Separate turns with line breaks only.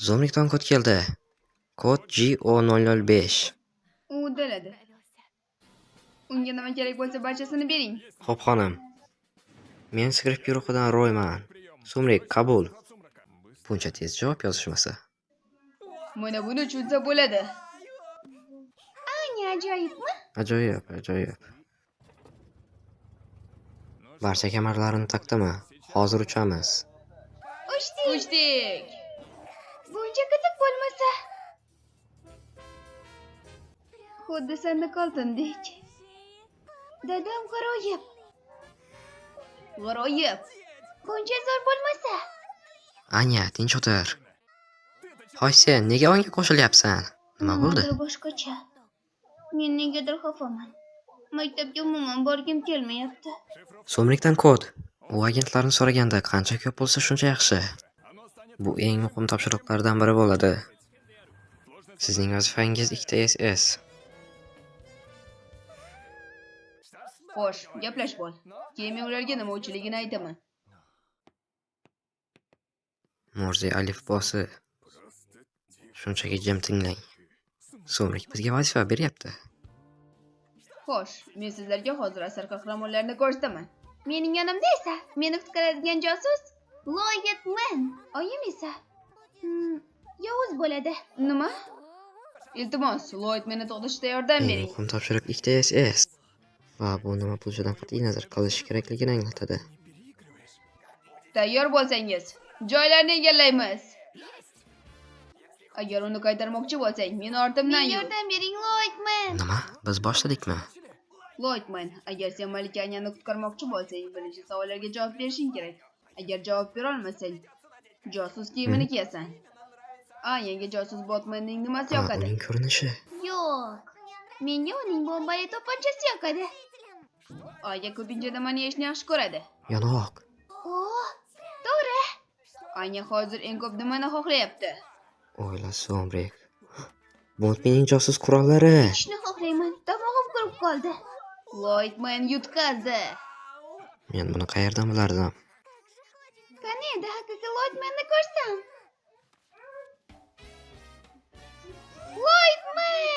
Zo'mlikdan kod keldi. Kod GO005.
U uddaladi. Unga nima kerak bo'lsa barchasini bering.
Xo'p, xonim. Men skript guruhidan Royman. Zo'mlik qabul. Buncha tez javob yozishmasa.
Mana buni tushunsa bo'ladi. Anya ajoyibmi?
Ajoyib. Barcha kamarlarini taqdimi? Hozir uchamiz.
Uchdik. Buncha qiziq bo'lmasa. Xuddi sandiq oltindek. Dadam g'aroyib. Buncha zo'r bo'lmasa.
Anya, tinch o'tir. Hoy sen, nega onga qo'shilyapsan? Nima bo'ldi?
Boshqacha. Men negadir xafaman. Maktabga umuman borgim kelmayapti.
So'mlikdan kod. U agentlarni so'raganda qancha ko'p bo'lsa shuncha yaxshi. Bu eng muhim topshiriqlardan biri bo'ladi. Sizning vazifangiz 2 SS.
Xo'sh, gaplash bo'l. Keyin men ularga nima uchligini aytaman.
Morze alifbosi. Shunchaki jim tinglang. So'mlik bizga vazifa beryapti.
Xo'sh, men sizlarga hozir asar qahramonlarini ko'rsataman. Mening yonimda esa meni qutqaradigan josus Loyetman. Oyim esa Yovuz bo'ladi. Nima? Iltimos, Loyetmanni to'xtatishda yordam
Eng
bering.
muhim topshiriq 2 SS. Va bu nima bo'lishidan qat'iy nazar qilish kerakligini anglatadi.
Tayyor bo'lsangiz, joylarni egallaymiz. Agar uni qaytarmoqchi bo'lsang, meni ortimdan yur. Yordam bering, Loyetman.
Nima? Biz boshdikmi?
Loyetman, agar sen Malika Anyani qutqarmoqchi bo'lsang, birinchi savollarga javob berishing kerak. Agar javob bera olmasang, josus kiyimini kiyasan. Yanga josus Botmanning nimasi yoqadi?
Uning ko'rinishi.
Yo'q. Menga uning bombali to'pponchasi yoqadi. Aya ko'pincha nimani yeyishni yaxshi ko'radi?
Yong'oq.
To'g'ri. Anya hozir eng ko'p nimani xohlayapti?
O'yla So'mlik. Botmanning josus qurollari.
Ishni xohlayman. Tomog'im qurib qoldi. Loyetman yutqazdi.
Men buni qayerdan bilardim?
Qani endi haqiqiy Loyetmanni ko'rsam? Loyetman!